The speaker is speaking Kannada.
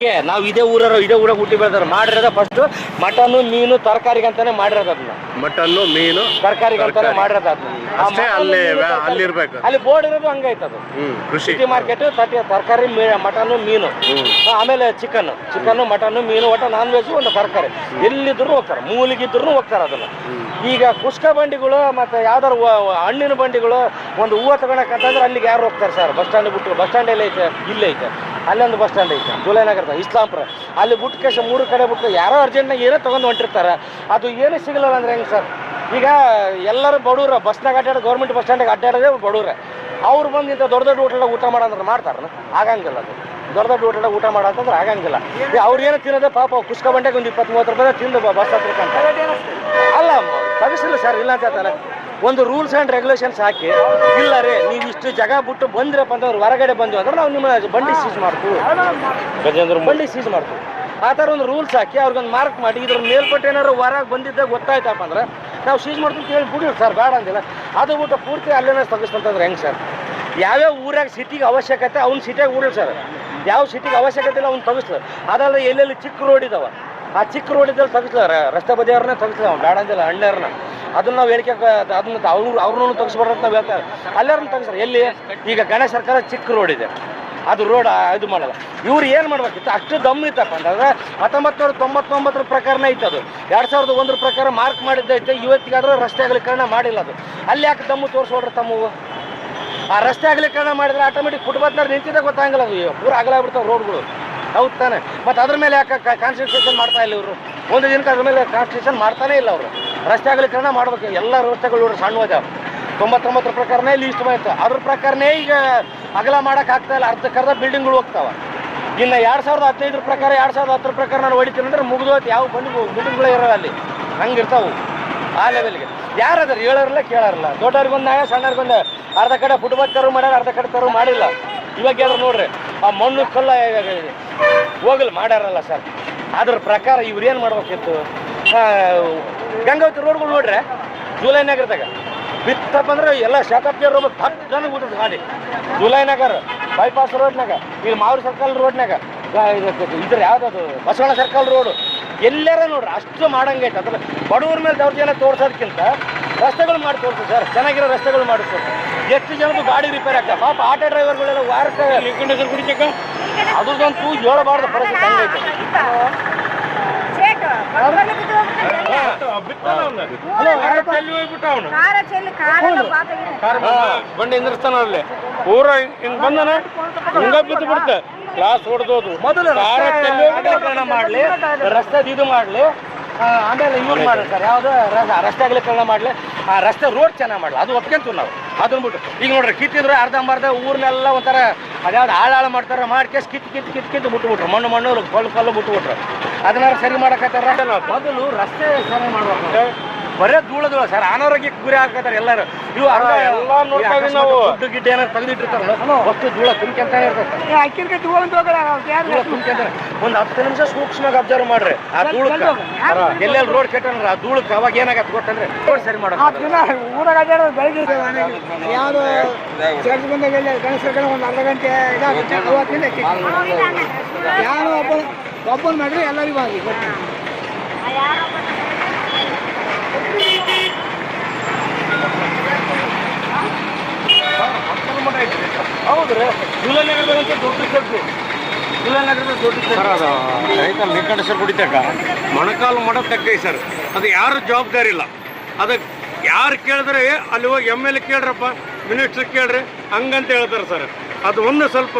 ನಾವು ಇದೇ ಊರಾಗ ಹುಟ್ಟಿ ಬೆಳೆದಾರ ಮಾಡಿರೋದ ಫಸ್ಟ್ ಮಟನ್ನು ಮೀನು ತರಕಾರಿಗೆ ಅಂತಾನೆ ಮಾಡಿರೋದು ಅದನ್ನ ಮಟನ್ನು ಮೀನು ತರಕಾರಿಗೆ ಅಂತಾನೆ ಮಾಡಿರೋದು ಅದನ್ನ ಅಲ್ಲಿರ್ಬೇಕು ಅಲ್ಲಿ ಬೋರ್ಡ್ ಇರೋದು ಹಂಗೈತದು ಕೃಷಿ ಸಿಟಿ ಮಾರ್ಕೆಟ್ ತರಕಾರಿ ಮಟನ್ನು ಮೀನು ಆಮೇಲೆ ಚಿಕನ್ ಮಟನ್ನು ಮೀನು ಒಟ್ಟು ನಾನ್ ವೆಜ್ ಒಂದು ತರಕಾರಿ ಎಲ್ಲಿದ್ರು ಹೋಗ್ತಾರೆ ಮೂಲಿಗಿದ್ರು ಹೋಗ್ತಾರೆ ಅದನ್ನ ಈಗ ಕುಷ್ಕ ಬಂಡಿಗಳು ಮತ್ತೆ ಯಾವ್ದಾರು ಹಣ್ಣಿನ ಬಂಡಿಗಳು ಒಂದು ಹೂವು ತಗೊಳಕಂತಂದ್ರೆ ಅಲ್ಲಿಗೆ ಯಾರು ಹೋಗ್ತಾರೆ ಸರ್ ಬಸ್ ಸ್ಟ್ಯಾಂಡ್ ಬಿಟ್ಟು ಬಸ್ ಸ್ಟ್ಯಾಂಡ್ ಎಲ್ಲ ಐತೆ ಇಲ್ಲೇ ಐತೆ ಅಲ್ಲೊಂದು ಬಸ್ ಸ್ಟ್ಯಾಂಡ್ ಐತೆ ಜುಲೈನಗರದ ಇಸ್ಲಾಂಪುರ ಅಲ್ಲಿ ಬಿಟ್ಟು ಕೇಶ 3 ಕಡೆ ಬಿಟ್ಟು ಯಾರೋ ಅರ್ಜೆಂಟ್ನಾಗ ಏನೋ ತೊಗೊಂಡು ಹೊಂಟಿರ್ತಾರೆ ಅದು ಏನೂ ಸಿಗಲ್ಲ ಅಂದ್ರೆ ಹೆಂಗೆ ಸರ್ ಈಗ ಎಲ್ಲರೂ ಬಡವ್ರ ಬಸ್ನಾಗ ಅಡ್ಡಾಡೋದು ಗೌರ್ಮೆಂಟ್ ಬಸ್ ಸ್ಟ್ಯಾಂಡಿಗೆ ಅಡ್ಡಾಡೋದೇ ಬಡವ್ರೆ ಅವ್ರು ಬಂದು ಇಂಥ ದೊಡ್ಡ ಹೋಟೆಲ್ದಾಗ ಊಟ ಮಾಡೋಂದ್ರೆ ಮಾಡ್ತಾರಲ್ಲ ಆಗಂಗಿಲ್ಲ ಅದು ದೊಡ್ಡ ಹೋಟೆಲ್ದಾಗ ಊಟ ಮಾಡೋಂತಂದ್ರೆ ಆಗಂಗಿಲ್ಲ ಅವ್ರು ಏನೋ ತಿನ್ನೋದೇ ಪಾಪ ಕುಷ್ಕ ಬಂಡೆಗೆ ಒಂದು 20-30 ರೂಪಾಯಿ ತಿಂದು ಬಸ್ ಹತ್ರಕ್ಕಂತ ಅಲ್ಲ ತಗಸಿಲ್ಲ ಸರ್ ಇಲ್ಲ ಅಂತ ಹೇಳ್ತಾರೆ ಒಂದು ರೂಲ್ಸ್ ಆ್ಯಂಡ್ ರೆಗ್ಯುಲೇಷನ್ಸ್ ಹಾಕಿ ಇಲ್ಲ ರೀ ನೀವು ಇಷ್ಟು ಜಾಗ ಬಿಟ್ಟು ಬಂದ್ರಪ್ಪ ಅಂತಂದ್ರೆ ಹೊರಗಡೆ ಬಂದು ಅಂದ್ರೆ ನಾವು ನಿಮ್ಮ ಬಂಡಿ ಸೀಸ್ ಮಾಡ್ತೀವಿ ಬಂಡಿ ಸೀಸ್ ಮಾಡ್ತೀವಿ ಆ ಥರ ಒಂದು ರೂಲ್ಸ್ ಹಾಕಿ ಅವ್ರಿಗೊಂದು ಮಾರ್ಕ್ ಮಾಡಿ ಇದ್ರ ಮೇಲ್ಪಟ್ಟು ಏನಾದ್ರು ಹೊರಗೆ ಬಂದಿದ್ದಾಗ ಗೊತ್ತಾಯ್ತಪ್ಪ ಅಂದ್ರೆ ನಾವು ಸೀಸ್ ಮಾಡ್ತೀವಿ ಅಂತ ಹೇಳಿ ಬಿಡಿ ಸರ್ ಬೇಡ ಅಂದಿಲ್ಲ ಅದು ಬಿಟ್ಟು ಪೂರ್ತಿ ಅಲ್ಲೇನೋ ತೆಗಿಸ್ತಂತಂದ್ರೆ ಹೆಂಗೆ ಸರ್ ಯಾವ್ಯಾವ ಊರಾಗ ಸಿಟಿಗೆ ಅವಶ್ಯಕತೆ ಅವ್ನು ಸಿಟಿಯಾಗ ಊಡಲ್ ಸರ್ ಯಾವ ಸಿಟಿಗೆ ಅವಶ್ಯಕತೆ ಇಲ್ಲ ಅವ್ನು ತೆಗಿಸ್ತಾರೆ ಅದಲ್ಲ ಎಲ್ಲೆಲ್ಲಿ ಚಿಕ್ಕ ರೋಡ್ ಇದಾವೆ ಆ ಚಿಕ್ಕ ರೋಡ್ ಇದ್ದಲ್ಲಿ ತೆಗಿಸ್ತಾರೆ ರಸ್ತೆ ಬದಿಯವ್ರನ್ನೇ ತೆಗಿಸ್ತಾರೆ ಅವ್ನು ಬೇಡ ಅಂದಿಲ್ಲ ಹಣ್ಣೆಯವ್ರನ್ನ ಅದನ್ನ ನಾವು ಹೇಳಿಕೆ ಅದನ್ನ ಅವ್ರನ್ನೂ ತೆಗಿಸ್ಬಾರ್ದು ಅಂತ ನಾವು ಹೇಳ್ತಾರೆ ಅಲ್ಲಾರನ್ನ ತೆಗಿಸ್ತಾರೆ ಎಲ್ಲಿ ಈಗ ಗಣೇಶ ಸರ್ಕಾರ ಚಿಕ್ಕ ರೋಡ್ ಇದೆ ಅದು ರೋಡ್ ಇದು ಮಾಡಲ್ಲ ಇವ್ರು ಏನು ಮಾಡ್ಬೇಕಿತ್ತು ಅಷ್ಟು ದಮ್ ಇತ್ತಪ್ಪ ಅಂತಂದ್ರೆ 1999 ಪ್ರಕಾರನೇ ಇತ್ತು ಅದು 2001 ಪ್ರಕಾರ ಮಾರ್ಕ್ ಮಾಡಿದ್ದೈತೆ ಇವತ್ತಿಗಾದ್ರೂ ರಸ್ತೆ ಅಗಲೀಕರಣ ಮಾಡಿಲ್ಲ ಅದು ಅಲ್ಲಿ ಯಾಕೆ ದಮ್ಮು ತೋರಿಸೋಡ್ರಿ ತಮ್ಮವು ಆ ರಸ್ತೆ ಅಗಲೀಕರಣ ಮಾಡಿದ್ರೆ ಆಟೋಮೆಟಿಕ್ ಫುಟ್ಪಾತ್ನಾರು ನಿಂತಿದ್ದೆ ಗೊತ್ತಾಗಲ್ಲ ಅದು ಪೂರ ಅಗಲಾಗ್ಬಿಡ್ತಾವೆ ರೋಡ್ಗಳು ಹೌದು ತಾನೆ ಮತ್ತು ಅದ್ರ ಮೇಲೆ ಯಾಕೆ ಕಾನ್ಸಂಟ್ರೇಷನ್ ಮಾಡ್ತಾ ಇಲ್ಲ ಇವರು ಒಂದು ದಿನಕ್ಕೆ ಅದ್ರ ಮೇಲೆ ಕಾನ್ಸಂಟ್ರೇಷನ್ ಮಾಡ್ತಾನೇ ಇಲ್ಲ ಅವರು ರಸ್ತೆ ಅಗಲೀಕರಣ ಮಾಡ್ಬೇಕು ಎಲ್ಲ ರಸ್ತೆಗಳು ನೋಡ್ರಿ ಸಣ್ಣವಾದ 99 ಪ್ರಕಾರನೇ ಲೀಸ್ಟ್ ಬಂತು ಅದ್ರ ಪ್ರಕಾರನೇ ಈಗ ಅಗಲ ಮಾಡೋಕೆ ಆಗ್ತಾ ಇಲ್ಲ ಅರ್ಧಕ್ಕರ್ಧ ಬಿಲ್ಡಿಂಗ್ಗಳು ಹೋಗ್ತಾವೆ ಇನ್ನು 2015 ಪ್ರಕಾರ 2010 ಪ್ರಕಾರ ನಾನು ಹೊಡಿತೀನಿ ಅಂದ್ರೆ ಮುಗಿದೋಯ್ತು ಯಾವ ಬಂದು ಬಿಲ್ಡಿಂಗ್ಗಳೇ ಇರೋ ಅಲ್ಲಿ ಹಂಗೆ ಇರ್ತಾವೆ ಆ ಲೆವೆಲ್ಗೆ ಯಾರಾದ್ರೆ ಹೇಳೋರಿಲ್ಲ ಕೇಳೋರಿಲ್ಲ ದೊಡ್ಡವ್ರಿಗೊಂದು ನ್ಯಾಯ ಸಣ್ಣವ್ರಿಗೊಂದು ಅರ್ಧ ಕಡೆ ಫುಟ್ಪಾತ್ ತರು ಮಾಡ್ಯಾರ ಅರ್ಧ ಕಡೆ ತರು ಮಾಡಿಲ್ಲ ಇವಾಗ ಯಾರು ನೋಡ್ರಿ ಆ ಮಣ್ಣು ಕಲ್ಲ ಹೋಗಲು ಮಾಡ್ಯಾರಲ್ಲ ಸರ್ ಅದ್ರ ಪ್ರಕಾರ ಇವ್ರು ಏನು ಮಾಡ್ಬೇಕಿತ್ತು ಗಂಗಾವತಿ ರೋಡ್ಗಳು ನೋಡ್ರೆ ಜುಲೈನಗರದಾಗ ಬಿತ್ತಪ್ಪ ಅಂದ್ರೆ ಎಲ್ಲ ಶಾಖಪ್ಪಿಯರ್ ರೋಡ್ 10 ಜನ ಊಟದ ಗಾಡಿ ಜುಲೈನಗರ ಬೈಪಾಸ್ ರೋಡ್ನಾಗ ಈಗ ಮಾವೂರು ಸರ್ಕಲ್ ರೋಡ್ನಾಗ ಇದ್ರ ಯಾವ್ದದು ಬಸವಣ್ಣ ಸರ್ಕಲ್ ರೋಡು ಎಲ್ಲಾರ ನೋಡ್ರಿ ಅಷ್ಟು ಮಾಡಂಗೈತೆ ಅದ್ರ ಬಡವ್ರ ಮೇಲೆ ದೌರ್ಜನ್ಯ ತೋರ್ಸೋದಕ್ಕಿಂತ ರಸ್ತೆಗಳು ಮಾಡಿ ತೋರಿಸಿ ಸರ್ ಚೆನ್ನಾಗಿರೋ ರಸ್ತೆಗಳು ಮಾಡಿಸ್ತಾರೆ ಎಷ್ಟು ಜನದ್ದು ಗಾಡಿ ರಿಪೇರ್ ಆಗ್ತದೆ ಪಾಪ ಆಟೋ ಡ್ರೈವರ್ಗಳೆಲ್ಲ ವಾರಕ್ಕೆ ಕುಡಿತಕ್ಕ ಅದಂತೂ ಹೇಳಬಾರ್ದು ಪರಿಸ್ಥಿತಿ ಹಂಗೈತೆ ಬಂಡಿ ನಿಂದಿರ್ತಾನ ಅಲ್ಲಿ ಪೂರ ಹಿಂಗ್ ಬಂದನ ಹಿಂಗ ಬಿದ್ದು ಬಿಡುತ್ತೆ ಕ್ಲಾಸ್ ಹೊಡೆದೋದು ಮೊದಲು ಮಾಡ್ಲಿ ರಸ್ತೆ ಇದು ಮಾಡ್ಲಿ ಆಮೇಲೆ ಇವ್ರು ಮಾಡ್ಲಿ ಸರ್ ಯಾವ್ದು ರಸ್ತೆ ಅಗಲೀಕರಣ ಮಾಡ್ಲಿ ಆ ರಸ್ತೆ ರೋಡ್ ಚೆನ್ನಾಗಿ ಮಾಡಲಿ ಅದು ಒಪ್ಕೊಂತೀವಿ ನಾವು ಅದನ್ನ ಬಿಟ್ಟು ಈಗ ನೋಡ್ರಿ ಕಿತ್ತಿದ್ರೆ ಅರ್ಧಂಬರ್ಧ ಊರ್ನೆಲ್ಲ ಒಂಥರ ಅದ್ಯಾವ್ದು ಹಾಳು ಮಾಡ್ತಾರೆ ಮಾಡಿ ಕೇಸ್ ಕಿತ್ತು ಬಿಟ್ಬಿಟ್ರು ಮಣ್ಣು ಕಲ್ಲು ಬಿಟ್ಬಿಟ್ರು ಅದನ್ನಾರು ಸರಿ ಮಾಡಕತ್ತಾರ ಮೊದಲು ರಸ್ತೆ ಚೆನ್ನಾಗಿ ಮಾಡ್ಬೇಕು ಬರೇ ಧೂಳ ಸರ್ ಅನಾರೋಗ್ಯಕ್ಕೆ ಗುರಿ ಹಾಕತ್ತಾರೆ ಎಲ್ಲರೂ ಇವು ದುಡ್ಡು ಗಿಡ್ಡ ಏನಾರು ತೆಗೆದಿಟ್ಟಿರ್ತಾರಲ್ಲ ಅಷ್ಟು ಧೂಳ ತುಂಬ್ಕೊಂತಾನೆ ಇರ್ತದೆ ಒಂದು 10 ನಿಮಿಷ ಸೂಕ್ಷ್ಮವಾಗಿ ಅಬ್ಸರ್ವ್ ಮಾಡ್ರಿ ಆ ಧೂಳಕ್ಕೆ ಎಲ್ಲೆಲ್ಲಿ ರೋಡ್ ಕೆಟ್ಟನ್ರಿ ಆ ಧೂಳಕ್ಕೆ ಅವಾಗ ಏನಾಗತ್ತೆ ಗೊತ್ತಂದ್ರೆ ರೋಡ್ ಸರಿ ಮಾಡೋದು ಊರಾಗ ಬೆಳಗ್ಗೆ ಯಾವುದು ಚರ್ಚ್ ಬಂದಾಗ ಗಣೇಶ ಒಂದು ಅರ್ಧ ಗಂಟೆ ಇದಾಗುತ್ತೆ ಯಾರು ಒಬ್ಬನ ಮಾಡ್ರಿ ಎಲ್ಲರಿಗೂ ಆಗಿ ಹೌದ್ರಿ ಜುಲೈನಗರದಂತ ದೊಡ್ಡ ಚರ್ಚು ಜುಲೈನಗರದ ದೊಡ್ಡ ಸರ್ ಅದು ರೈತ ವೆಂಕಟೇಶ್ವರ ಕುಡಿತಕ್ಕ ಮೊಣಕಾಲು ಮಡ ತಗ್ಗೈ ಸರ್ ಅದು ಯಾರು ಜವಾಬ್ದಾರಿ ಇಲ್ಲ ಅದಕ್ಕೆ ಯಾರು ಕೇಳಿದ್ರೆ ಅಲ್ಲಿ ಹೋಗಿ MLA ಕೇಳ್ರಪ್ಪ ಮಿನಿಸ್ಟ್ರ್ ಕೇಳ್ರಿ ಹಂಗಂತ ಹೇಳ್ತಾರೆ ಸರ್ ಅದು ಒಂದು ಸ್ವಲ್ಪ